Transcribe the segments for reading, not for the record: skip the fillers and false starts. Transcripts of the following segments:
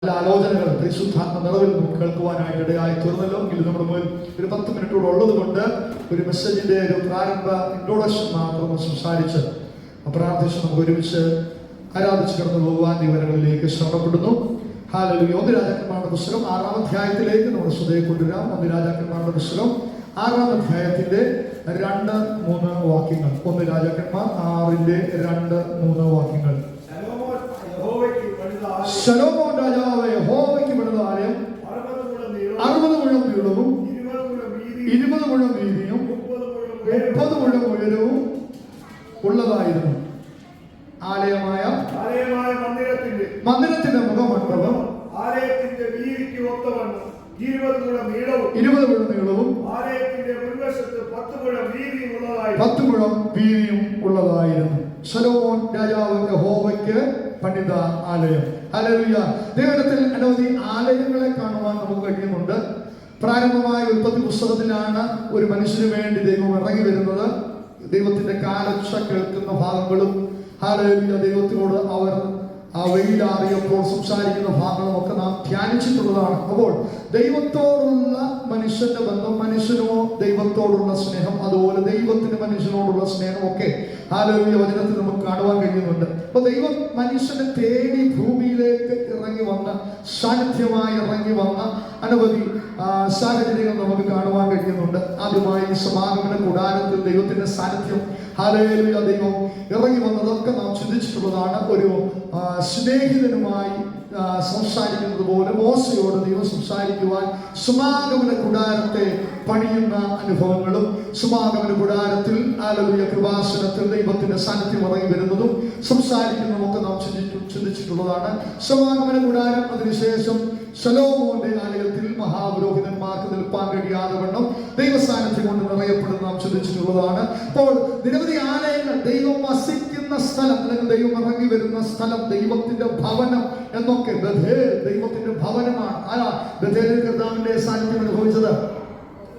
നല്ല ആലോചനകൾ പരിശുദ്ധാത്മ നിറവിൽ നമുക്ക് കേൾക്കുവാനായിട്ട് ഇടയായി തീർന്നല്ലോ. എങ്കിലും നമ്മുടെ മുന്നിൽ ഒരു 10 മിനിറ്റോട് ഉള്ളത് കൊണ്ട് ഒരു മെസ്സേജിന്റെ ഒരു പ്രാരംഭ ഇൻട്രോഡക്ഷൻ മാത്രം സംസാരിച്ച് പ്രാർത്ഥിച്ച് നമുക്ക് ഒരുമിച്ച് ആരാധിച്ച് കടന്നു പോകുവാൻ വിവരങ്ങളിലേക്ക് ശ്രമപ്പെടുന്നു. ഹല്ലേലൂയ. 1 രാജാക്കന്മാരുടെ പുസ്തകം 6-ാം അധ്യായത്തിലേക്ക് നമ്മുടെ ശ്രദ്ധയെ കൊണ്ടുവരാം. 1 രാജാക്കന്മാരുടെ പുസ്തകം 6-ാം അധ്യായത്തിന്റെ 2-3 വാക്യങ്ങൾ. 1 രാജാക്കന്മാർ 6-ന്റെ 2-3 വാക്യങ്ങൾ. ശലോമോൻ രാജാവ് യഹോവയ്ക്ക് പണിത ആലയം 60 മുഴം നീളവും 20 മുഴം വീതിയും 30 മുഴം ഉയരവും ഉള്ളതായിരുന്നു. ആലയമായ മന്ദിരത്തിന്റെ മുഖമണ്ഡപം ആലയത്തിന്റെ വീതിക്ക് ഒത്തവണ്ണം 20 മുഴം നീളവും ആലയത്തിന്റെ മുൻവശത്ത് 10 മുഴം വീതിയും ഉള്ളതായിരുന്നു. ശലോമോൻ രാജാവ് യഹോവയ്ക്ക് പണിത ആലയം. ഹല്ലേലൂയ. ദൈവത്തിൽ അനവധി ആലയങ്ങളെ കാണുവാൻ നമുക്ക് കഴിയുന്നുണ്ട്. പ്രാരംഭമായ ഉൽപ്പത്തി പുസ്തകത്തിലാണ് ഒരു മനുഷ്യന് വേണ്ടി ദൈവം ഇറങ്ങി വരുന്നത്. ദൈവത്തിന്റെ കാലൊച്ച കേൾക്കുന്ന ഭാഗങ്ങളും ഹല്ലേലൂയ ദൈവത്തിനോട് അവർ വെയിലാറിയപ്പോൾ സംസാരിക്കുന്ന ഭാഗങ്ങളും ഒക്കെ നാം ധ്യാനിച്ചിട്ടുള്ളതാണ്. അപ്പോൾ ദൈവത്തോടുള്ള മനുഷ്യന്റെ ബന്ധം, മനുഷ്യനോ ദൈവത്തോടുള്ള സ്നേഹം, അതുപോലെ ദൈവത്തിന് മനുഷ്യനോടുള്ള സ്നേഹം ഒക്കെ ഹല്ലേലൂയ വചനത്തിൽ നമുക്ക് കാണുവാൻ കഴിയുന്നുണ്ട്. അപ്പൊ ദൈവം മനുഷ്യനെ തേടി ഭൂമിയിലേക്ക് ഇറങ്ങി വന്ന് സാന്നിധ്യമായി ഇറങ്ങി വന്ന അനവധി സാഹചര്യങ്ങൾ നമുക്ക് കാണുവാൻ കഴിയുന്നുണ്ട്. ആദ്യമായി സമാഗമന കൂടാരത്തിൽ ദൈവത്തിന്റെ സാന്നിധ്യം ഹല്ലേലൂയ ദൈവം ഇറങ്ങി വന്നതൊക്കെ നാം ചിന്തിച്ചിട്ടുള്ളതാണ്. ഒരു സ്നേഹിതനുമായി സംസാരിക്കുന്നത് പോലെ മോശയോട് ദൈവം സംസാരിക്കുവാൻ സമാഗമന കൂടാരത്തെ പണിയുന്ന അനുഭവങ്ങളും സമാഗമന കൂടാരത്തിൽ ഹല്ലേലൂയ കൃപാസനത്തിൽ ദൈവത്തിന്റെ സാന്നിധ്യം ഇറങ്ങി വരുന്നതും സംസാരിക്കുന്നതും ഒക്കെ നാം ചിന്തിച്ചിട്ടുള്ളതാണ്. സമാഗമന കൂടാരം, അതിനുശേഷം ശലോമോന്റെ ആലയത്തിൽ മഹാപുരോഹിതന്മാർക്ക് നിൽപ്പാൻ കഴിയാതെ വണ്ണം ദൈവസാന്നിധ്യം കൊണ്ട് നിറയപ്പെടുന്ന നാം ചിന്തിച്ചിട്ടുള്ളതാണ്. അപ്പോൾ നിരവധി ആലയങ്ങൾ, ദൈവം വസിക്കുന്ന സ്ഥലം അല്ലെങ്കിൽ ദൈവം ഇറങ്ങി വരുന്ന സ്ഥലം, ദൈവത്തിന്റെ ഭവനം എന്നൊക്കെ ദൈവത്തിന്റെ ഭവനമാണ്. ആരാ ബഥേലിൽ കർത്താവിന്റെ സാന്നിധ്യം അനുഭവിച്ചത്?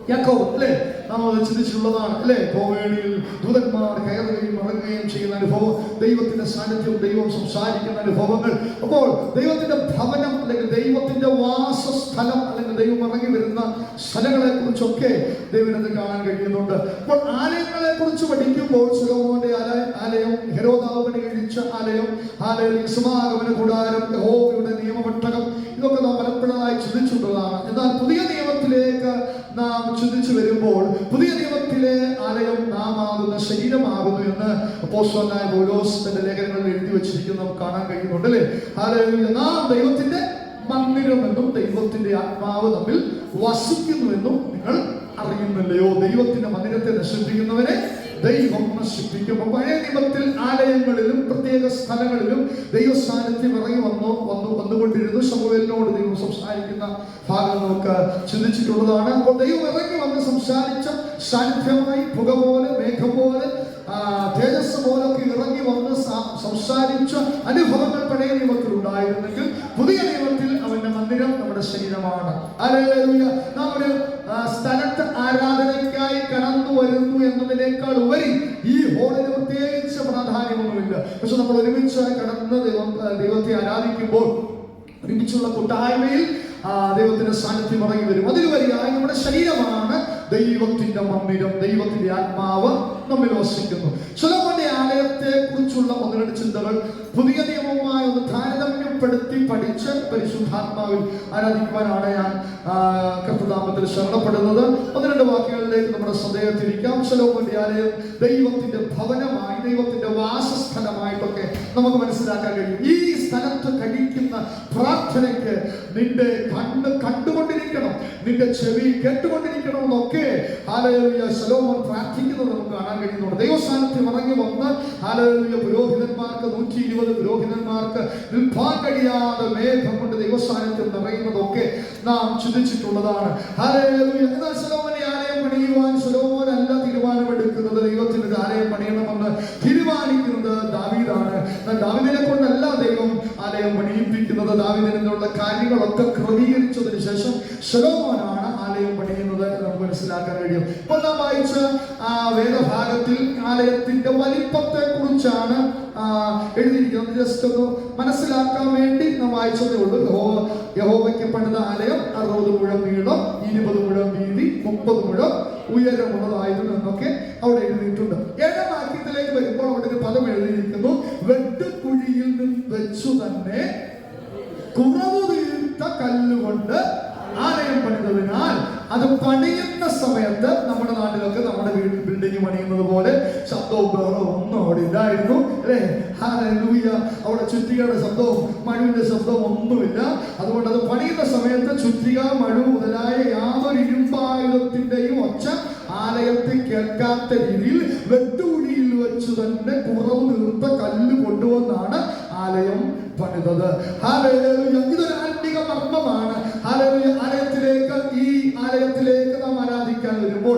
യാക്കോബ് അല്ലേ? നാം അത് ചിന്തിച്ചിട്ടുള്ളതാണ് അല്ലേ? ഭൂമിയിൽ ദൂതന്മാർ കയറുകയും ഇറങ്ങുകയും ചെയ്യുന്ന അനുഭവം, ദൈവത്തിന്റെ സാന്നിധ്യം, ദൈവം സംസാരിക്കുന്ന അനുഭവങ്ങൾ. അപ്പോൾ ദൈവത്തിന്റെ ഭവനം അല്ലെങ്കിൽ ദൈവത്തിന്റെ വാസസ്ഥലം അല്ലെങ്കിൽ ദൈവം ഇറങ്ങി വരുന്ന സ്ഥലങ്ങളെ കുറിച്ചൊക്കെ ദൈവത്തിന് കാണാൻ കഴിയുന്നുണ്ട്. അപ്പോൾ ആലയങ്ങളെ കുറിച്ച് പഠിക്കുമ്പോൾ ശലോമോന്റെ ആലയം, ഹെരോദാവ് പണികഴിച്ച ആലയം, സമാഗമന കൂടാരം, യഹോവയുടെ നിയമപെട്ടകം, ഇതൊക്കെ നാം പലപ്പോഴായി ചിന്തിച്ചിട്ടുള്ളതാണ്. എന്നാൽ പുതിയ നിയമത്തിലേക്ക് നാം ചിന്തിച്ചു വരുമ്പോൾ പുതിയ നിയമത്തിലെ ആലയം നാം ആകുന്ന ശരീരമാകുന്നു എന്ന് അപ്പോസ്തലനായ പൗലോസ് തന്റെ ലേഖനങ്ങളിൽ എഴുതി വെച്ചിരിക്കുന്നത് നമുക്ക് കാണാൻ കഴിയുന്നുണ്ട് അല്ലേ? ഹല്ലേലൂയ. നാം ദൈവത്തിന്റെ മന്ദിരമെന്നും ദൈവത്തിന്റെ ആത്മാവ് തമ്മിൽ വസിക്കുന്നുവെന്നും നിങ്ങൾ അറിയുന്നില്ലയോ? ദൈവത്തിന്റെ മന്ദിരത്തെ നശിപ്പിക്കുന്നവരെ ദൈവം നശിപ്പിക്കും. പഴയ നിയമത്തിൽ ആലയങ്ങളിലും പ്രത്യേക സ്ഥലങ്ങളിലും ദൈവ സാന്നിധ്യം ഇറങ്ങി വന്നുകൊണ്ടിരുന്നു. ശമൂവേലിനോട് ദൈവം സംസാരിക്കുന്ന ഭാഗം നമുക്ക് ചിന്തിച്ചിട്ടുള്ളതാണ്. അപ്പോൾ ദൈവം ഇറങ്ങി വന്ന് സംസാരിച്ച സാന്നിധ്യമായി പുക പോലെ, മേഘം പോലെ, തേജസ് പോലൊക്കെ ഇറങ്ങി വന്ന് സംസാരിച്ച അനുഭവങ്ങൾ പഴയ നിയമത്തിൽ ഉണ്ടായിരുന്നെങ്കിൽ പുതിയ നിയമത്തിൽ അവന്റെ മന്ദിരം നമ്മുടെ ശരീരമാണ്. ഹല്ലേലൂയ. നാം ഒരു സ്ഥലത്ത് ആരാധനയ്ക്കായി കടന്നു വരുന്നു എന്നതിനേക്കാൾ ഉപരി ഈ ഹോളിന് പ്രത്യേകിച്ച് പ്രാധാന്യമൊന്നുമില്ല. പക്ഷെ നമ്മൾ ഒരുമിച്ച് കടന്ന് ദൈവത്തെ ആരാധിക്കുമ്പോൾ ഒരുമിച്ചുള്ള കൂട്ടായ്മയിൽ ദൈവത്തിന്റെ സാന്നിധ്യം ഇറങ്ങി വരും. അതിലുപരിയായി നമ്മുടെ ശരീരമാണ് ദൈവത്തിന്റെ മന്ദിരം, ദൈവത്തിന്റെ ആത്മാവ് നമ്മിൽ വസിക്കുന്നു. ശലോമോന്റെ ആലയത്തെ കുറിച്ചുള്ള 1-2 ചിന്തകൾ പുതിയ നിയമവുമായി ഒന്ന് താരതമ്യപ്പെടുത്തി പഠിച്ച് പരിശുദ്ധാത്മാവിൽ ആരാധിക്കുവാനാണ് ഞാൻ കർത്തൃനാമത്തിൽ ശരണപ്പെടുന്നത്. 1-2 വാക്യങ്ങളിലേക്ക് നമ്മുടെ ശ്രദ്ധേയത്തിരിക്കാം. ശലോമോന്റെ ആലയം ദൈവത്തിന്റെ ഭവനമായി, ദൈവത്തിന്റെ വാസസ്ഥലമായിട്ടൊക്കെ നമുക്ക് മനസ്സിലാക്കാൻ കഴിയും. ഈ സ്ഥലത്ത് കഴിക്കുന്ന പ്രാർത്ഥനയ്ക്ക് നിന്റെ കണ്ണ് കണ്ടുകൊണ്ടിരിക്കണം, നിന്റെ ചെവി കേട്ടുകൊണ്ടിരിക്കണം എന്നൊക്കെ ഹല്ലേലൂയ ശലോമോൻ പ്രാർത്ഥിക്കുന്നത് നമുക്ക് കാണാൻ കഴിയുന്നുണ്ട്. ദൈവസാന്നിധ്യം ഇറങ്ങി വന്ന് ഹല്ലേലൂയ പുരോഹിതന്മാർക്ക് 120 പുരോഹിതന്മാർക്ക് നിൽപ്പാൻ കഴിയാതെ മേഘം കൊണ്ട് ദൈവസാന്നിധ്യം നിറയുന്നതൊക്കെ നാം ചിന്തിച്ചിട്ടുള്ളതാണ്. ഹല്ലേലൂയ. എന്നാൽ ശലോമോന്റെ ആലയം പണിയുവാൻ ശലോമോനല്ല തീരുമാനമെടുക്കുന്നത്. ദൈവത്തിന് ഒരു ആലയം പണിയണമെന്ന് തീരുമാനിക്കുന്നത് ദാവീദാണ്. ദാവീദിനെ കൊണ്ടല്ല ദൈവം ആലയം പണിയിപ്പിക്കുന്നത്. ദാവീദിനുള്ള കാര്യങ്ങളൊക്കെ ക്രമീകരിച്ചതിന് ശേഷം ശലോമോനാണ് ആലയം ആലയം പണിയുന്നത് എന്ന് നമുക്ക് മനസ്സിലാക്കാൻ കഴിയും. ഇപ്പോൾ നാം വായിച്ച വേദഭാഗത്തിൽ ആലയത്തിന്റെ വലിപ്പത്തെ കുറിച്ചാണ് എഴുതിയിരിക്കുന്നത്. ജസ്റ്റ് ഒന്ന് മനസ്സിലാക്കാൻ വേണ്ടി നാം വായിച്ചതേ ഉള്ളൂ. യഹോവയ്ക്ക് പണിത ആലയം 60 മുഴം നീളം, 20 മുഴം വീതി, 30 മുഴം ഉയരമുള്ളതായിരുന്നു എന്നൊക്കെ അവിടെ എഴുതിയിട്ടുണ്ട്. 7ാം വാക്യത്തിലേക്ക് വരുമ്പോൾ അവിടെ ഒരു പദം എഴുതിയിരിക്കുന്നു, വെട്ടുകുഴിയിൽ നിന്ന് വെച്ചു തന്നെ കുറവ് തീർത്ത കല്ലുകൊണ്ട് ആലയം പണിതതിനാൽ അത് പണിയുന്ന സമയത്ത് നമ്മുടെ നാട്ടിലൊക്കെ നമ്മുടെ ബിൽഡിംഗ് പണിയുന്നത് പോലെ ശബ്ദവും ബഹളവും ഒന്നും അവിടെ ഇല്ലായിരുന്നു, അല്ലേ? ഹല്ലേലൂയ. അവിടെ ചുറ്റികയുടെ ശബ്ദവും മഴുവിന്റെ ശബ്ദവും ഒന്നുമില്ല. അതുകൊണ്ട് അത് പണിയുന്ന സമയത്ത് ചുറ്റിക, മഴു മുതലായ യാതൊരു ഇരുമ്പായുധത്തിന്റെയും ഒച്ച ആലയത്തിൽ കേൾക്കാത്ത രീതിയിൽ വെട്ടുകുഴിയിൽ വെച്ച് തന്നെ കുറവ് തീർത്ത കല്ല് കൊണ്ടുവന്നാണ് ആലയം പണിതത്. ഹല്ലേലൂയ. ഇതൊരു ആത്മീക മർമ്മമാണ്. ഹല്ലേലൂയ. ഈ ആലയത്തിലേക്ക് നാം ആരാധിക്കാൻ വരുമ്പോൾ,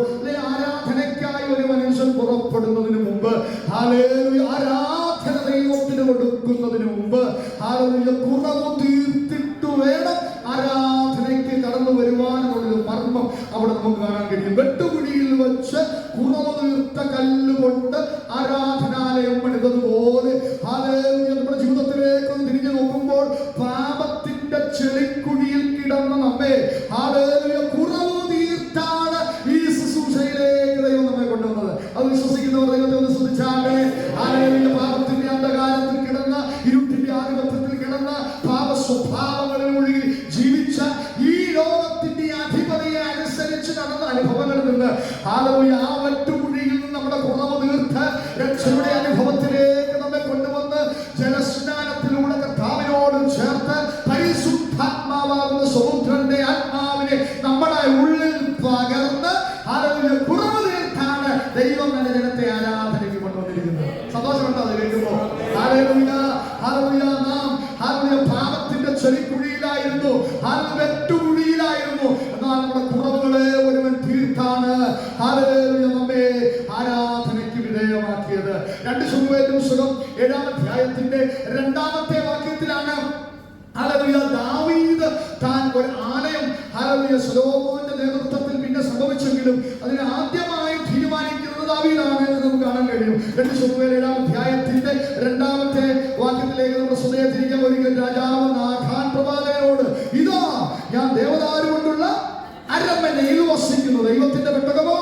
ആരാധനയ്ക്കായി ഒരു മനുഷ്യൻ പുറപ്പെടുന്നതിന് മുമ്പ്, ഹല്ലേലൂയ, ആരാധന ദൈവത്തിന് കൊടുക്കുന്നതിന് മുമ്പ്, ഹല്ലേലൂയ, കുറവ് തീർത്തിട്ട് വേണം ആരാധനയ്ക്ക് കടന്നു വരുവാനുള്ളൊരു മർമ്മം അവിടെ നമുക്ക് കാണാൻ കഴിയും. വെട്ടുകുഴിയിൽ വെച്ച് കുറവ് തീർത്ത കല്ലുകൊണ്ട് ആരാധനാലയം പണിതതുപോലെ, ഹല്ലേലൂയ, നമ്മുടെ ജീവിതത്തിലേക്ക് ഒന്ന് തിരിഞ്ഞു നോക്കുമ്പോൾ പാപത്തിന്റെ ചെളിക്കുഴിയിൽ കിടന്ന നമ്മെ, ഹല്ലേലൂയ, കുറവ് തീർത്താണ് ഈ ശുശ്രൂഷയിലേക്ക് ദൈവം നമ്മെ കൊണ്ടുവന്നത്. അത് വിശ്വസിക്കുന്നവർ ദൈവത്തെ ഒന്ന് ശ്രദ്ധിച്ചാലേ. ഹല്ലേലൂയ. പാപത്തിന്റെ അന്ധകാരത്തിൽ കിടന്ന, ഇരുട്ടിന്റെ ആധിപത്യത്തിൽ കിടന്ന, പാപ സ്വഭാവങ്ങളിൽ ഒഴുകി ജീവിച്ച ഈ ലോകത്തിന്റെ അധിപതിയെ അനുസരിച്ച് നടന്ന അനുഭവങ്ങളിൽ നിന്ന്, ഹല്ലേലൂയ, ആ വെട്ടുകുഴിയിൽ നിന്ന് നമ്മുടെ കുറവ് തീർത്ത് രക്ഷയുടെ അനുഭവത്തിലേക്ക് നമ്മെ കൊണ്ടുവന്ന് ജലസ്നാനത്തിലൂടെ കർത്താവിനോട് ചേർത്ത് പരിശുദ്ധാത്മാവാകുന്ന സമുദ്രന്റെ ആത്മാവിനെ നമ്മുടെ ഉള്ളിൽ പകർന്ന്, ഹല്ലേലൂയ, കുറവ് തീർത്താണ് ദൈവം എന്ന ജനത്തെ ആരാധനയ്ക്ക് കൊണ്ടുവന്നിരിക്കുന്നത്. സന്തോഷമുണ്ടോ അത് കേൾക്കുമ്പോൾ? ഹല്ലേലൂയ. ഹല്ലേലൂയ. നാം, ഹല്ലേലൂയ, പാപത്തിന്റെ ചെളിക്കുഴിയിലായിരുന്നു, വെട്ടുകുഴിയിലായിരുന്നു. എന്നാൽ നമ്മുടെ കുറവുകളെ ഒരുവൻ തീർത്താണ്, ഹല്ലേലൂയ, നമ്മെ ആരാധനയ്ക്ക് വിധേയമാക്കിയത്. 2 ശമൂവേൽ പുസ്തകം 7-ാം അധ്യായത്തിന്റെ 2-ാമത്തെ വാക്യത്തിലാണ്, ഹല്ലേലൂയ, ദാവീദ് താൻ ഒരു ആലയം, ഹല്ലേലൂയ, ശലോമോന്റെ നേതൃത്വത്തിൽ പിന്നെ സംഭവിച്ചെങ്കിലും അതിന് ആദ്യമായി തീരുമാനിക്കുന്നത് ദാവീദാണ് എന്ന് നമുക്ക് കാണാൻ കഴിയും. 2 ശമൂവേൽ 7-ാം അധ്യായത്തിന്റെ 2-ാമത്തെ വാക്യത്തിലേക്ക് നമ്മുടെ ശ്രദ്ധയെ തിരിക്കാൻ ഒരിക്കൽ രാജാവ് നാഥാൻ പ്രവാചകനോട്, ഇതാ ഞാൻ ദേവദാരു കൊണ്ടുള്ള അരമനയിൽ വസിക്കുന്നു, ദൈവത്തിന്റെ പെട്ടകമോ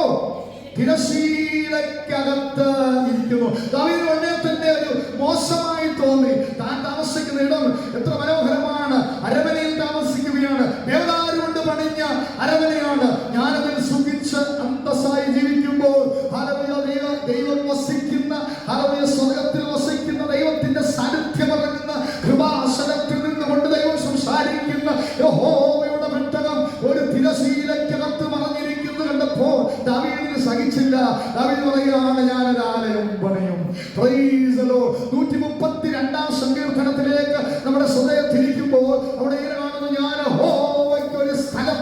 തിരശീലയ്ക്കകത്ത് ഇരിക്കുന്നു. ദാവീദിന് ഉടനെ തന്നെ ഒരു മോശമായി തോന്നി. താൻ താമസിക്കുന്ന ഇടം എത്ര മനോഹരമാണ്, അരമനയിൽ താമസിക്കുകയാണ്, ദേവദാരു കൊണ്ട് പണിഞ്ഞ അരമനയാണ്. ഞാനതിൽ സുഖിച്ച് അന്തസ്സായി ജീവിക്കുമ്പോൾ, ഹല്ലേലൂയ, ദൈവം വസിക്കുന്ന, ഹല്ലേലൂയ, സ്വർഗ്ഗത്തിൽ വസിക്കുന്ന ദൈവത്തിന്റെ സാന്നിധ്യം ഇറങ്ങുന്ന കൃപാസനത്തിൽ നിന്നുകൊണ്ട് ദൈവം സംസാരിക്കുന്ന യഹോവയുടെ പെട്ടകം ഒരു തിരശീലയ്ക്കകത്ത് മറഞ്ഞിരിക്കുന്നു കണ്ടപ്പോൾ ദാവീദിന് സഹിച്ചില്ല. ദാവീദ് പറയുകയാണ്, ഞാനൊരു ആലയം പണിയും. Price the Lord. 132-ാം സങ്കീർത്തനത്തിലേക്ക് നമ്മുടെ ഹൃദയം തിരിക്കുമ്പോൾ അവിടെ ഇങ്ങനെ കാണുന്നു, ഞാൻ യഹോവയ്ക്ക് ഒരു സ്ഥലം,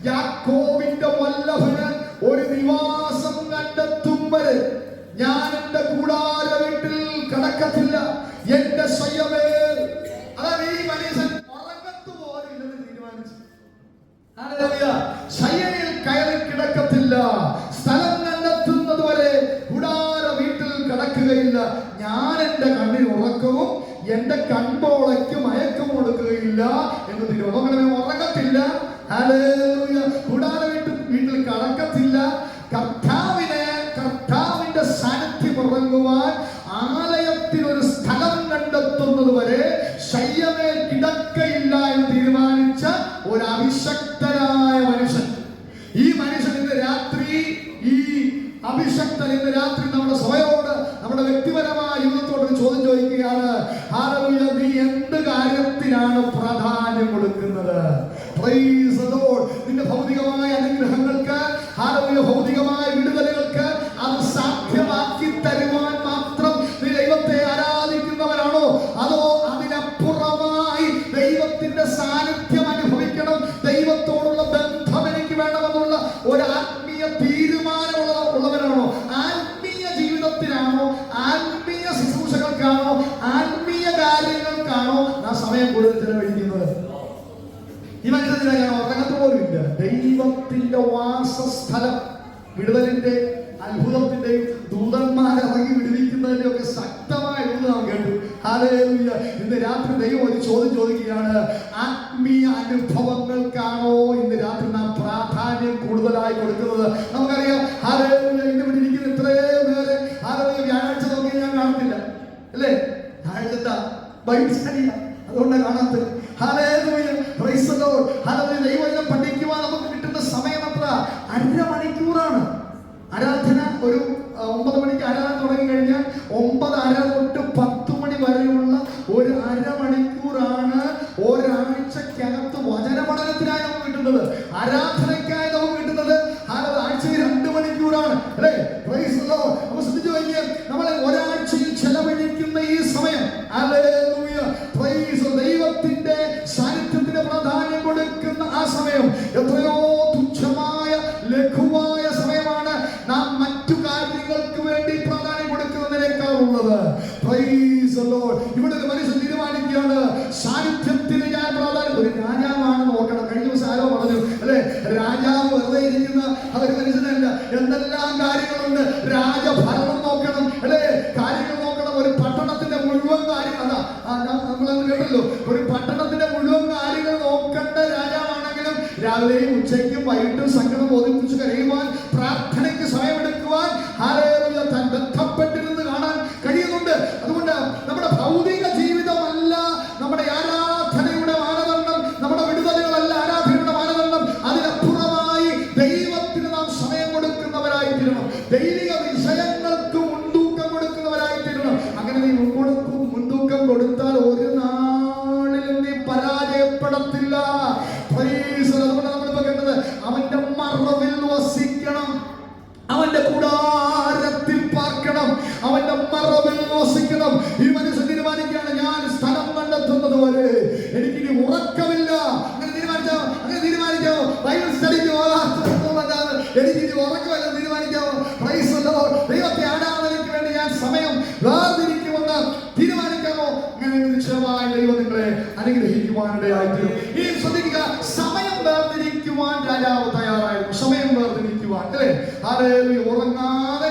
യാക്കോബിന്റെ വല്ലഭന് ഒരു നിവാസം കണ്ടെത്തും വരെ ഞാൻ എന്റെ കൂടാര വീട്ടിൽ കടക്കത്തില്ല, എന്റെ ശയ്യമേൽ. അതാണ് ഈ മനുഷ്യൻ ഉറങ്ങത്തു പോലും ഇല്ലെന്ന് തീരുമാനിച്ചു. ഹല്ലേലൂയ. ശയ്യയിൽ കയറി കിടക്കത്തില്ല, സ്ഥലം കണ്ടെത്തുന്നത് വരെ കൂടാര വീട്ടിൽ കിടക്കുകയില്ല. ഞാൻ എന്റെ കണ്ണിന് ഉറക്കവും എന്റെ കൺപോളയ്ക്ക് മയക്കം കൊടുക്കുകയില്ല എന്ന് തീരുമാനം. അങ്ങനെ ഉറങ്ങത്തില്ല, ഹല്ലേലൂയ, കൂടാര വീട്ടിൽ കടക്കത്തില്ല. കർത്താവിന്റെ സാന്നിധ്യം ഉറങ്ങുവാൻ ആലയത്തിനൊരു സ്ഥലം കണ്ടെത്തുന്നത് വരെ ശയ്യമേൽ കിടക്കയില്ല എന്ന് തീരുമാനിച്ച ഒരു അഭിഷക്തനായ മനുഷ്യൻ. ഈ മനുഷ്യൻ ഇന്ന് രാത്രി, ഈ അഭിഷക്തൻ ഇന്ന് രാത്രി നമ്മുടെ സഭയോട്, നമ്മുടെ വ്യക്തിപരമായ ജീവിതത്തോട് ചോദ്യം ചോദിക്കുകയാണ്, ഹല്ലേലൂയ, നീ എന്ത് കാര്യത്തിനാണ് പ്രാധാന്യം കൊടുക്കുന്നത്? Price the Lord. നിന്റെ ഭൗതികമായ അനുഗ്രഹങ്ങൾക്ക്, ഹല്ലേലൂയ, ഭൗതികമായ വിടുതലുകൾക്ക് അത് സാധ്യമാക്കി തരുവാൻ മാത്രം നീ ദൈവത്തെ ആരാധിക്കുന്നവരാണോ? അതോ അതിനപ്പുറമായി ദൈവത്തിന്റെ സാന്നിധ്യം അനുഭവിക്കണം, ദൈവത്തോടുള്ള ബന്ധം എനിക്ക് വേണമെന്നുള്ള ഒരു ആത്മീയ തീരുമാനമുള്ളവരാണോ? ആത്മീയ ജീവിതത്തിനാണോ, ആത്മീയ ശുശ്രൂഷകൾക്കാണോ, ആത്മീയ കാര്യങ്ങൾക്കാണോ നാം സമയം കൂടുതൽ ചെലവഴിക്കുന്നത്? ഈ മനുഷ്യനെ ഞാൻ ഉറങ്ങത്ത് പോലും ഇല്ല. ദൈവത്തിന്റെ വാസസ്ഥലം. വിടുതലിന്റെ അത്ഭുതത്തിന്റെയും ദൂതന്മാരെ ഇറങ്ങി വിടുവിക്കുന്നതിന്റെ ഒക്കെ ശക്തമായ നാം കേട്ടു. ഹല്ലേലൂയ. ഇന്ന് രാത്രി ദൈവം ഒരു ചോദ്യം ചോദിക്കുകയാണ്. ആത്മീയ അനുഭവങ്ങൾക്കാണോ ഇന്ന് രാത്രി നാം പ്രാധാന്യം കൂടുതലായി കൊടുക്കുന്നത്? നമുക്കറിയാം, ഹല്ലേലൂയ, ഇന്ന് ഇവിടെ ഇരിക്കുന്ന ഇത്രയും പേര് ഹല്ലേലൂയ വ്യാഴാഴ്ച നോക്കി ഞാൻ കാണത്തില്ല, അല്ലേ? വ്യാഴാഴ്ച ബൈബിൾ സ്റ്റഡിയാ, അതുകൊണ്ടാണ് കാണാത്തത്. Hallelujah, praise the Lord. Hallelujah. ദൈവവചനം പഠിക്കുവാൻ നമുക്ക് കിട്ടുന്ന സമയം എത്ര? 1/2 മണിക്കൂറാണ്. ആരാധന ഒരു 9 മണിക്ക് ആരാധന തുടങ്ങി കഴിഞ്ഞാൽ 9:30 തൊട്ട് 10 മണി വരെയുള്ള ഒരു 1/2 മണിക്കൂറാണ് ഒരാഴ്ചക്കകത്ത് വചന പഠനത്തിനായി നമുക്ക് കിട്ടുന്നത്, ആരാധനയ്ക്കായി നമുക്ക് കിട്ടുന്നത്. ആഴ്ചയിൽ 2 മണിക്കൂറാണ്, അല്ലേ? Price the Lord. അപ്പോൾ ശ്രദ്ധിച്ചു നോക്കിയാൽ നമ്മൾ ഒരാഴ്ചയിൽ ചെലവഴിക്കുന്ന ഈ സമയം, ഹല്ലേലൂയ, പ്രൈസ്, ദൈവത്തിന്റെ സാന്നിധ്യത്തിന് പ്രാധാന്യം കൊടുക്കുന്ന ആ സമയം എത്രയോ തുച്ഛമായ ലഘുവായ സമയമാണ് നാം മറ്റു കാര്യങ്ങൾക്ക് വേണ്ടി പ്രാധാന്യം കൊടുക്കുന്നതിനേക്കാൾ ഉള്ളത്. Price the Lord. ഇവിടെ ഒരു മനുഷ്യൻ തീരുമാനിക്കുകയാണ്, സാന്നിധ്യത്തിന് ഞാൻ പ്രാധാന്യം. ഒരു രാജാവാണ് നോക്കണം. കഴിഞ്ഞ ദിവസം ആരോ പറഞ്ഞു, അല്ലെ, രാജാവ് വെറുതെ ഇരിക്കുന്ന ഒരു മനുഷ്യനല്ല, എന്തെല്ലാം കാര്യങ്ങളുണ്ട്. രാജഭരണം നോക്കണം, അല്ലെ, കാര്യങ്ങൾ നോക്കണം. ഒരു പട്ടണത്തിന്റെ മുഴുവൻ കാര്യങ്ങൾ, അതാ നമ്മളന്ന് കേട്ടല്ലോ, ഒരു പട്ടണത്തിന്റെ മുഴുവൻ കാര്യങ്ങൾ നോക്കേണ്ട രാജാവാണെങ്കിലും രാവിലെയും ഉച്ചയ്ക്കും വൈകിട്ടും സങ്കടം ബോധിപ്പിച്ച് കരയുവാൻ, പ്രാർത്ഥനയ്ക്ക് സമയമെടുക്കുവാൻ ഹല്ലേലൂയ താൻ ബന്ധപ്പെട്ടിരുന്ന് കാണാൻ കഴിയുന്നുണ്ട്. അതുകൊണ്ട് നമ്മുടെ ഭൗതിക ജീവിതമല്ല നമ്മുടെ ആരാധനയുടെ മാനദണ്ഡം, നമ്മുടെ വിടുതലുകളല്ല ആരാധനയുടെ മാനദണ്ഡം. അതിനപ്പുറമായി ദൈവത്തിന് നാം സമയം കൊടുക്കുന്നവരായി തീരണം. ദൈവിക വിഷയങ്ങൾക്ക് മുൻതൂക്കം കൊടുക്കുന്നവരായി തീരണം. അങ്ങനെ നീ മുൻതൂക്കം കൊടുത്താൽ ഒരു നാളിലും നീ പരാജയപ്പെടത്തില്ല. അതുകൊണ്ട് നമ്മളിപ്പോ കേട്ടത്, അവന്റെ മറവിൽ വസിക്കണം, അവന്റെ കൂടാരത്തിൽ പാർക്കണം, അവന്റെ മറവിൽ വസിക്കണം. ഈ മനുഷ്യൻ തീരുമാനിക്കുകയാണ്, ഞാൻ സ്ഥലം കണ്ടെത്തുന്നത് വരെ എനിക്കിനി ഉറക്കമില്ല. അങ്ങനെ തീരുമാനിക്കാമോ? ബൈബിൾ സ്റ്റഡിക്ക് എനിക്കിനി ഉറക്കമില്ല തീരുമാനിക്കാമോ? Price the Lord. ദൈവത്തെ ആരാധനയ്ക്ക് വേണ്ടി ഞാൻ സമയം വേർതിരിക്കുമെന്ന് തീരുമാനിക്കാമോ? അങ്ങനെ നിശ്ചയമായി ദൈവം നിങ്ങളെ അനുഗ്രഹിക്കുവാനിടയായിത്തീരും. ഈ ശ്രദ്ധിക്കുക, സമയം വേർതിരിക്കുവാൻ രാജാവ് തയ്യാറായിരുന്നു. സമയം വേർതിരിക്കുവാൻ, അല്ലേ? ഹല്ലേലൂയ. ഉറങ്ങാതെ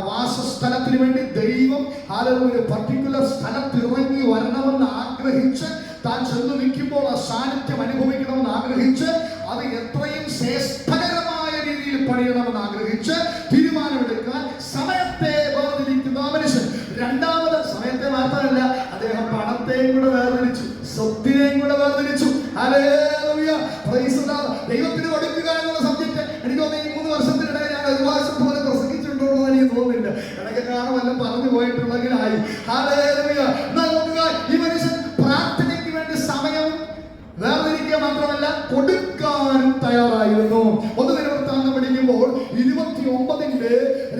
വാസസ്ഥലത്തിന് വേണ്ടി ദൈവം ഹല്ലേലൂയ ഒരു പർട്ടിക്കുലർ സ്ഥലത്ത് ഇറങ്ങി വരണമെന്ന് ആഗ്രഹിച്ച്, താൻ ചെന്ന് നിൽക്കുമ്പോൾ ആ സാന്നിധ്യം അനുഭവിക്കണമെന്ന് ആഗ്രഹിച്ച്, അത് എത്രയും ശ്രേഷ്ഠകരമായ രീതിയിൽ പണിയണമെന്ന് ആഗ്രഹിച്ച് തീരുമാനമെടുക്കാൻ സമയത്തെ വേർതിരിക്കുന്ന ആ മനുഷ്യൻ. രണ്ടാമത് സമയത്തെ മാത്രമല്ല, അദ്ദേഹം പണത്തെയും കൂടെ വേർതിരിച്ചു, സ്വത്തിനെയും കൂടെ വേർതിരിച്ചു. Hallelujah, praise the Lord. ദൈവത്തിന് കൊടുക്കുക എന്നുള്ള സബ്ജക്ട് എനിക്ക് തോന്നുന്നു ഈ 3 വർഷത്തിനിടയിൽ ഞാൻ ഒരു വർഷം പോലെ പ്രസംഗിച്ചിട്ടുണ്ടോ എന്ന് എനിക്ക് തോന്നുന്നില്ല. ഇടയ്ക്ക് കാണുമെല്ലാം പറഞ്ഞു പോയിട്ടുള്ളതിനായി. ഹല്ലേലൂയ. എന്നാൽ നോക്കുക, ഈ മനുഷ്യൻ പ്രാർത്ഥനയ്ക്ക് വേണ്ടി സമയം വേർതിരിക്കുക മാത്രമല്ല കൊടുക്കാനും തയ്യാറായിരുന്നു. 1 ദിനവൃത്താന്തം പഠിക്കുമ്പോൾ 29-ന്റെ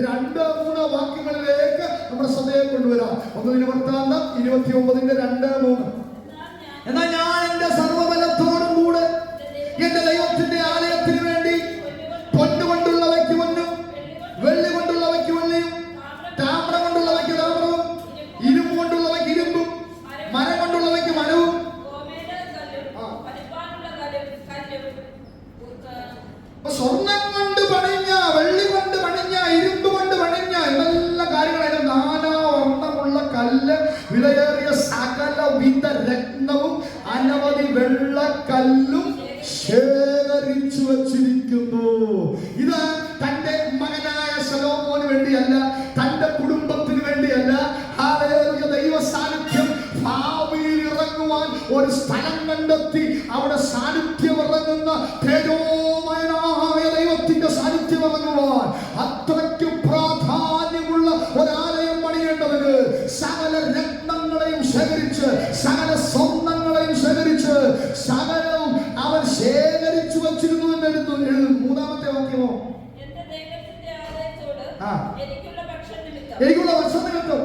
2-3 വാക്യങ്ങളിലേക്ക് നമ്മുടെ ശ്രദ്ധയെ കൊണ്ടുവരാം. 1 ദിനവൃത്താന്തം 29-ന്റെ 2-3. എന്നാൽ ഞാൻ എന്റെ സർവബലത്തോടും കൂടെ എന്റെ ദൈവത്തിന്റെ ആലയത്തിന് വേണ്ടി പൊന്നുകൊണ്ടുള്ളവയ്ക്ക് പൊന്നും, വെള്ളി കൊണ്ടുള്ളവയ്ക്ക് വെള്ളിയും, താമ്രം കൊണ്ടുള്ളവയ്ക്ക് താമ്രവും, ഇരുമ്പ് കൊണ്ടുള്ളവയ്ക്ക് ഇരുമ്പും, മരം കൊണ്ടുള്ളവയ്ക്ക് മരവും, സ്വർണം കൊണ്ട് പണിഞ്ഞ, വെള്ളി കൊണ്ട് പണിഞ്ഞ, ഇരുമ്പ് കൊണ്ട് പണിഞ്ഞ എന്തെല്ലാം കാര്യങ്ങളായിരുന്നു. നാനാവർണ്ണമുള്ള കല്ല്, വിലയേറിയ സകലവിധ രത്നവും അനവധി വെള്ളക്കല്ലും ശേഖരിച്ചു വച്ചിരിക്കുന്നു. ഇത് തന്റെ മകനായ ശലോമോന് വേണ്ടിയല്ല, തന്റെ കുടുംബത്തിന് വേണ്ടിയല്ല. ഹല്ലേലൂയ. ദൈവ സാന്നിധ്യം ഭാവിയിൽ ഇറങ്ങുവാൻ ഒരു സ്ഥലം കണ്ടെത്തി, അവിടെ സാന്നിധ്യം ഇറങ്ങുന്ന തേജോമയനായ ദൈവത്തിന്റെ സാന്നിധ്യം ഇറങ്ങുവാൻ അത്രയ്ക്കും പ്രാധാന്യമുള്ള ഒരാലയം പണിയേണ്ടതിന് സകല രത്നങ്ങളെയും ശേഖരിച്ച്, സകല സ്വർണ്ണങ്ങളെയും ശേഖരിച്ച്, സകലവും അവൻ ശേഖരിച്ചു വച്ചിരുന്നു എന്ന് എഴുതുന്നു. 3-ാമത്തെ വാക്യമോ, എനിക്കുള്ള പക്ഷം നിമിത്തം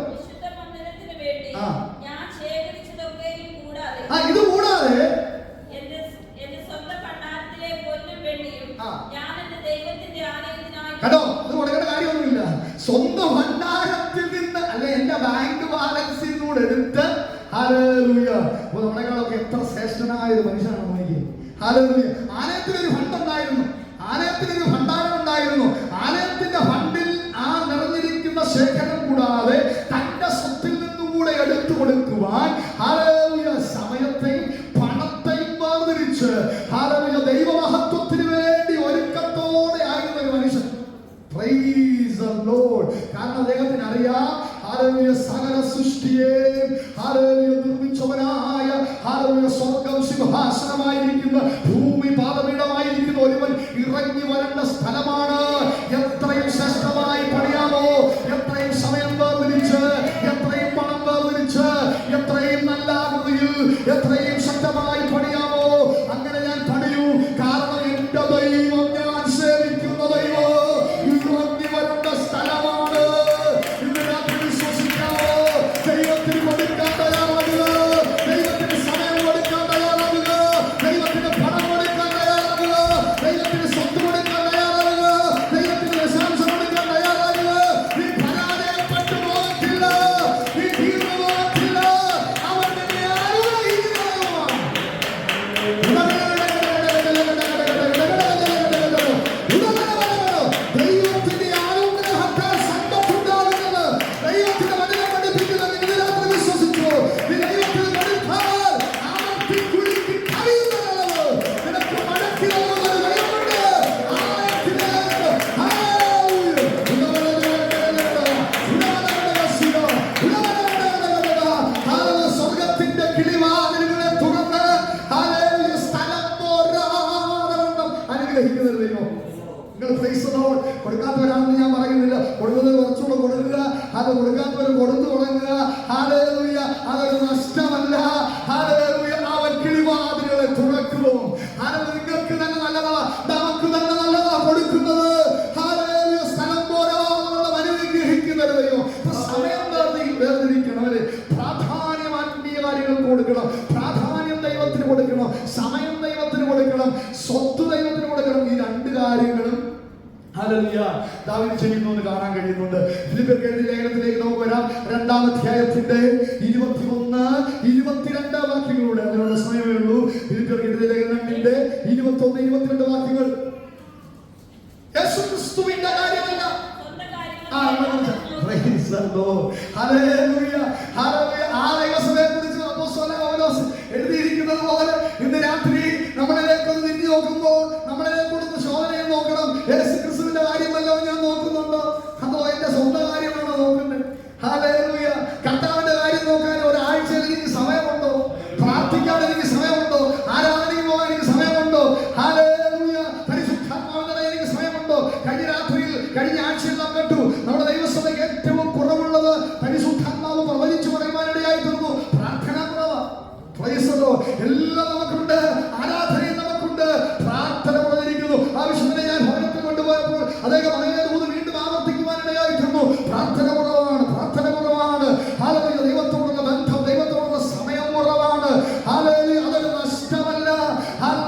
ഇത് കൂടാതെ കേട്ടോ, അത് കൊടുക്കേണ്ട കാര്യമൊന്നുമില്ല. സ്വന്തം ഭണ്ഡാരത്തിൽ നിന്ന്, അല്ലെ എന്റെ ബാങ്ക് ബാലൻസിൽ കൂടെ എടുത്ത്. ഹല്ലേലൂയ. അപ്പൊ നമ്മളെക്കാളൊക്കെ എത്ര ശ്രേഷ്ഠനായ ഒരു മനുഷ്യനാണ് നോക്കി. ഹല്ലേലൂയ. ആലയത്തിനൊരു ഫണ്ടുണ്ടായിരുന്നു, ആലയത്തിനൊരു ഭണ്ഡാരം ഉണ്ടായിരുന്നു. ആലയത്തിന്റെ ഫണ്ടിൽ ആ നിറഞ്ഞിരിക്കുന്ന ശേഖരം കൂടാതെ തന്റെ സ്വത്തിൽ നിന്നും കൂടെ എടുത്തു കൊടുക്കുവാൻ ഹല്ലേലൂയ സമയത്തെയും പണത്തെയും വേർതിരിച്ച് ഹല്ലേലൂയ ദൈവമഹത്വത്തിന് വേണ്ടി ഒരുക്കത്തോടെ ആയിരുന്ന ഒരു മനുഷ്യൻ. Praise the Lord. കാരണം അദ്ദേഹത്തിന് അറിയാം ഹല്ലേലൂയ സകല സൃഷ്ടിയെയും ഹല്ലേലൂയ നിർമ്മിച്ചവനായ ഹല്ലേലൂയ സ്വർഗ്ഗം സിംഹാസനമായിരിക്കുന്ന ഭൂമി പാദപീഠമായിരിക്കുന്ന ഒരുവൻ ഇറങ്ങി വരേണ്ട സ്ഥലമാണ്. എത്രയും ശ്രേഷ്ഠമായി പണിയാമോ, എത്രയും സമയം വേർതിരിച്ച്, എത്രയും പണം വേർതിരിച്ച്, എത്രയും നല്ല ആകൃതിയിൽ, എത്രയും ശക്തമായി പണിയാമോ അങ്ങനെ ഞാൻ പണിയൂ. കാരണം എന്റെ ദൈവം, ഞാൻ സേവിക്കുന്ന ദൈവം ഇറങ്ങി വരേണ്ട സ്ഥലമാണ്. ഇന്ന് രാത്രി വിശ്വസിക്കാമോ? ദൈവത്തിന് കൊടുക്കാൻ തയ്യാറാകുക, ദൈവത്തിന് സമയം കൊടുക്കാൻ തയ്യാറാകുക, ദൈവത്തിന് പണം കൊടുക്കാൻ തയ്യാറാകുക, ദൈവത്തിന് സ്വത്ത് കൊടുക്കാൻ തയ്യാറാകുക, ദൈവത്തിന് ദശാംശം കൊടുക്കാൻ തയ്യാറാകുക. നീ പരാജയപ്പെട്ടു പോകത്തില്ല, നീ തീർന്നു പോകത്തില്ല. അവൻ നിന്നെ അനുഗ്രഹിക്കുന്നവനാണ്. ദൈവത്തിന്റെ അനുഗ്രഹത്താൽ സമ്പത്തുണ്ടാകുന്നത് ദൈവത്തിന്റെ വചനം പഠിപ്പിക്കുന്നത് ഇന്ന് രാത്രി വിശ്വസിച്ചു. നീ ദൈവത്തിൽ കൊടുത്താൽ ആർത്തിക്കുരുക്കി കവിയുന്നതല്ലത്. നിനക്ക് മടക്കി നൽകുന്ന ഒരു ദൈവമുണ്ട്. ആയത്തിലേക്ക് സ്വർഗത്തിന്റെ കിളിവാതിലുകളെ തുറന്ന് സ്ഥലം അനുഗ്രഹിക്കുന്ന ഒരു ദൈവം. നിങ്ങൾ പ്രൈസ് ദി ലോർഡ്. കൊടുക്കാത്തവരാണെന്ന് ഞാൻ പറയുന്നില്ല. കൊടുക്കുന്നത് കുറച്ചുകൂടെ കൊടുക്കുക, അത് കൊടുക്കാത്തവർ കൊടുത്തു തുടങ്ങുക. ഹല്ലേലൂയ. അതൊരു നഷ്ടമല്ല. ഹല്ലേലൂയ. അവൻ കിളിവാതിലുകളെ തുറക്കുന്നു. ഹല്ലേലൂയ. നിങ്ങൾക്ക് തന്നെ നല്ലതാ, നമുക്ക് തന്നെ നല്ലതാ കൊടുക്കുന്നത്. ഹല്ലേലൂയ. സ്ഥലം പോരാതെ അനുഗ്രഹിക്കുന്ന ഒരു ദൈവം. സമയം വേർതിരിക്കണം. അവര് പ്രാധാന്യം ആത്മീയ കാര്യങ്ങൾക്ക് കൊടുക്കണം, പ്രാധാന്യം ദൈവത്തിന് കൊടുക്കണം, സമയം ദൈവത്തിന് കൊടുക്കണം, സ്വത്ത് ദൈവത്തിന് കൊടുക്കണം. ഈ രണ്ട് കാര്യങ്ങളും ഹല്ലേലൂയ ദാവീദ് ചെയ്യുന്നു കാണാൻ കഴിയുന്നുണ്ട്. ഫിലിപ്പിയർക്ക് എഴുതിയ ലേഖനത്തിലേക്ക് നമുക്ക് വരാം. 2-ാം അധ്യായത്തിന്റെ 21, 22 വാക്യങ്ങളുടെ അതിനുള്ള സമയമേ ഉള്ളൂ. ഫിലിപ്പിയർക്ക് എഴുതിയ ലേഖനത്തിന്റെ 21, 22 വാക്യങ്ങൾ. യേശുക്രിസ്തുവിന്റെ കാര്യമല്ല, price the Lord. Hallelujah. Hallelujah. ആ ദൈവസഭയെക്കുറിച്ച് അപ്പോസ്തലൻ പൗലോസ് എഴുതിയിരിക്കുന്നത് പോലെ ഇന്ന് രാത്രി നമ്മളിലേക്ക് ഒന്ന് തിരിഞ്ഞു നോക്കുമ്പോൾ നമ്മളിലേക്ക് കൊടുത്ത ശോധനയെ നോക്കണം. യേശുക്രിസ്തുവിന്റെ കാര്യമല്ലോ ഞാൻ നോക്കുന്നുണ്ടോ, അതോ എന്റെ സ്വന്തം കാര്യമാണോ നോക്കുന്നത്? ഹല്ലേലൂയ. കർത്താവിന്റെ കാര്യം നോക്കാൻ ഒരാഴ്ചയിൽ എനിക്ക് സമയമുണ്ടോ? പ്രാർത്ഥിക്കാൻ എനിക്ക് സമയമുണ്ടോ? ആരാധനയ്ക്ക് പോകാൻ എനിക്ക് സമയമുണ്ടോ? ഹല്ലേലൂയ. പരിശുദ്ധാത്മാവിനെ എനിക്ക് സമയമുണ്ടോ? കഴിഞ്ഞ രാത്രിയിൽ, കഴിഞ്ഞ ആഴ്ചയിൽ നാം കേട്ടു നമ്മുടെ ദൈവസഭയ്ക്ക് ഏറ്റവും കുറവുള്ളത് പരിശുദ്ധാത്മാവ് പ്രവചിച്ചു പറയുവാനിടയായി തീർന്നു. പ്രാർത്ഥന കുറവ്. Price the Lord. എല്ലാം നമുക്കുണ്ട്, ആരാധനയും നമുക്കുണ്ട്, പ്രാർത്ഥന കുറഞ്ഞിരിക്കുന്നു. ആവശ്യത്തിന് ഞാൻ ഭവനത്തിൽ കൊണ്ടുപോയപ്പോൾ അദ്ദേഹം അതേ ദൂത് വീണ്ടും ആവർത്തിക്കുവാനിടയായി തീർന്നു. പ്രാർത്ഥന കുറവാണ്, പ്രാർത്ഥന കുറവാണ്. ഹല്ലേലൂയ. ദൈവത്തോടുള്ള ബന്ധം, ദൈവത്തോടുള്ള സമയം കുറവാണ്. ഹല്ലേലൂയ. അതൊരു നഷ്ടമല്ല.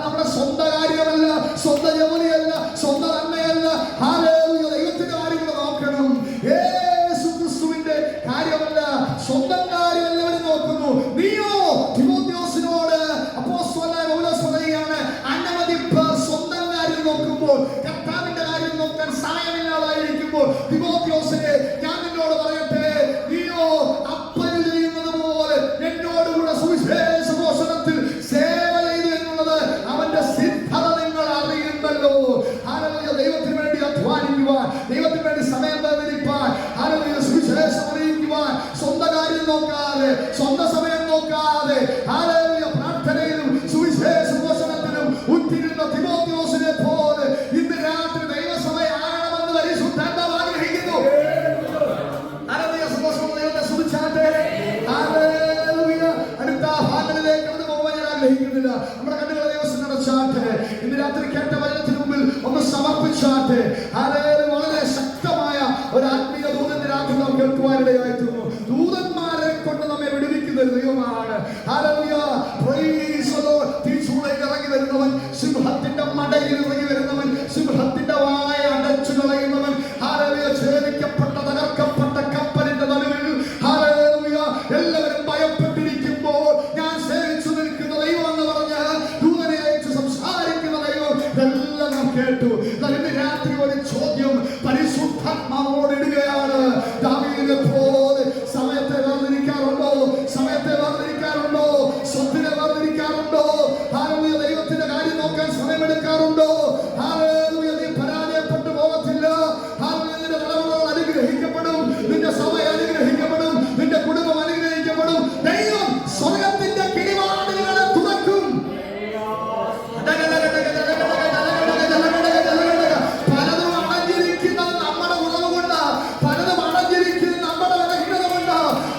നമ്മുടെ സ്വന്തം കാര്യമല്ല, സ്വന്തം ജോലിയല്ല, സ്വന്തം നന്മയല്ല. ഹല്ലേലൂയ. ദൈവത്തിന്റെ കാര്യങ്ങൾ നോക്കണം. യേശുക്രിസ്തുവിന്റെ കാര്യമല്ല, സ്വന്തം കാര്യം എല്ലാവരും നോക്കുന്നു. നീയോ തിമോഥെയോസിനോട് അപ്പോസ്തലനായ പൗലോസ് പറയുകയാണ്, അനവധി പേർ സ്വന്തം കാര്യം നോക്കുമ്പോൾ, കർത്താവിന്റെ കാര്യം നോക്കാൻ സമയമില്ലാതായിരിക്കുമ്പോൾ, തിമോഥെയോസിനെ ഞാൻ നിന്നോട് പറയട്ടെ, നീയോ അപ്പന് ചെയ്യുന്നത് പോലെ എന്നോടുകൂടെ സുവിശേഷ ഘോഷണത്തിൽ സേവ ചെയ്തു എന്നുള്ളത് അവന്റെ സിദ്ധത നിങ്ങൾ അറിയുന്നല്ലോ. ഹല്ലേലൂയ. ദൈവത്തിന് വേണ്ടി അധ്വാനിക്കുവാൻ, ദൈവത്തിന് വേണ്ടി സമയം വേദനിപ്പാൻ, ഹല്ലേലൂയ, സുവിശേഷം അറിയിക്കുവാൻ, സ്വന്തം കാര്യം നോക്കാതെ, സ്വന്തം സമയം നോക്കാതെ, ഹല്ലേലൂയ, പ്രാർത്ഥനയിലും സുവിശേഷ ഘോഷണത്തിലും ഉറ്റിരുന്ന തിമോഥെയോസിനെ പോലെ ഇന്ന് രാത്രി ദൈവസഭയാകണമെന്ന് പരിശുദ്ധാത്മാവ് ആഗ്രഹിക്കുന്നു. ഹല്ലേലൂയ. സന്തോഷമുള്ള ദൈവത്തെ സ്തുതിച്ചാട്ടെ. ഹല്ലേലൂയ. അടുത്ത ഭാഗങ്ങളിലേക്ക് കടന്നു പോകാൻ ഞാൻ ആഗ്രഹിക്കുന്നില്ല. നമ്മുടെ കണ്ണുകളെ ദൈവം അടച്ചാട്ടെ. ഇന്ന് രാത്രി കേട്ട വചനത്തിന് മുമ്പിൽ ഒന്ന് സമർപ്പിച്ചാട്ടെ. ഹല്ലേലൂയ. വളരെ ശക്തമായ ഒരു ആത്മീയ ദൂതന്റെ രാത്രി നാം കേൾക്കുവാനിടയായി തീർന്നു. ദൂതന്മാരെ കൊണ്ട് നമ്മെ വിടുവിക്കുന്ന ഒരു ദൈവമാണ്. ഹല്ലേലൂയ. Praise the Lord. തീച്ചൂളയിൽ ഇറങ്ങി വരുന്നവൻ, സിംഹത്തിന്റെ മടയിൽ ഇറങ്ങി വരുന്നവൻ, സിംഹത്തിന്റെ വായ അടച്ചു കളയുന്നവൻ, ഹല്ലേലൂയ, ഛേദിക്കപ്പെട്ട തകർക്കപ്പെട്ട കപ്പലിന്റെ നടുവിൽ, ഹല്ലേലൂയ, എല്ലാവരും ഭയപ്പെട്ടിരിക്കുമ്പോൾ ഞാൻ സേവിച്ചു നിൽക്കുന്ന ദൈവം എന്ന് പറഞ്ഞ് ദൂതനെ അയച്ച് സംസാരിച്ചു. കേട്ടു. ഇന്ന് രാത്രി ഒരു ചോദ്യം പരിശുദ്ധാത്മാവോട് ഇടുകയാണ്. ദാവീദിനെ പോലെ സമയത്തെ വേർതിരിക്കാറുണ്ടോ? സമയത്തെ വേർതിരിക്കാറുണ്ടോ? സ്വത്തിനെ വേർതിരിക്കാറുണ്ടോ? ഹല്ലേലൂയ. ദൈവത്തിന്റെ കാര്യം നോക്കാൻ സമയമെടുക്കാറുണ്ടോ? ഹല്ലേലൂയ. നീ പരാജയപ്പെട്ടു പോകത്തില്ല. ഹല്ലേലൂയ. നിന്റെ തലമുറകൾ അനുഗ്രഹിക്കപ്പെടും, നിന്റെ സഭ അനുഗ്രഹിക്കപ്പെടും, നിന്റെ കുടുംബം അനുഗ്രഹിക്കപ്പെടും. ദൈവം സ്വർഗത്തിന്റെ കിടിവാതിലുകളെ തുറക്കും. പലതും അടഞ്ഞിരിക്കുന്നത് നമ്മുടെ കുറവ് കൊണ്ട്, പലതും അടഞ്ഞിരിക്കുന്നത് നമ്മുടെ ബലഹീനത കൊണ്ട്.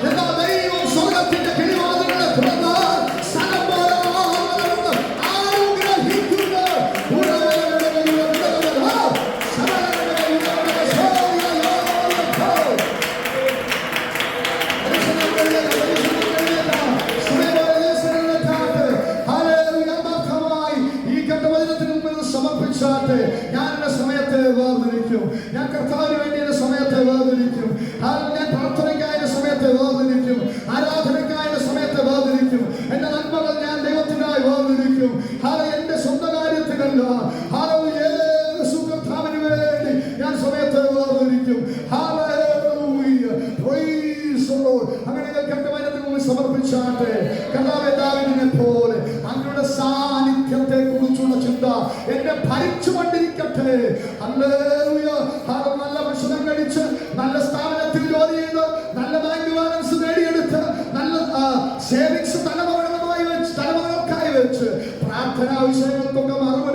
എന്നാൽ ദൈവം സ്വർഗത്തിന്റെ കിടിവാതിലുകളെ തുറന്ന് സ്ഥലം പോലെ ആഗ്രഹിക്കുന്നു. സമർപ്പിച്ചാട്ടെ. ഞാൻ എന്റെ സമയത്തെ വേർതിരിക്കും. ഞാൻ കർത്താവിന് വേണ്ടി എന്റെ സമയത്തെ വേർതിരിക്കും. ഞാൻ പ്രാർത്ഥനയ്ക്കായ എന്റെ സമയത്തെ വേർതിരിക്കും. ആരാധനയ്ക്കായ എന്റെ സമയത്തെ വേർതിരിക്കും. എന്റെ നന്മകൾ ഞാൻ ദൈവത്തിനായി വേർതിരിക്കും. എന്റെ സ്വന്തം കാര്യത്തിനല്ല, യേശു കർത്താവിന് വേണ്ടി ഞാൻ സമയത്തെ വേർതിരിക്കും. അങ്ങനെ സമർപ്പിച്ചാട്ടെ. കർത്താവേ, ദാവീദിനെ പോലെ അങ്ങയുടെ സാന്നിധ്യത്തെ കുറിച്ചുള്ള ചിന്ത എന്നെ ഭരിച്ചുകൊണ്ടിരിക്കട്ടെ. ഹല്ലേലൂയ. നല്ല ഭക്ഷണം കഴിച്ച്, നല്ല സ്ഥാപനത്തിൽ ജോലി ചെയ്ത്, നല്ല ബാങ്ക് ബാലൻസ് നേടിയെടുത്ത്, നല്ല സേവിങ്സ് തലമുറകൾക്കായി വെച്ച്, പ്രാർത്ഥനാ വിഷയങ്ങൾക്കൊക്കെ മറുപടി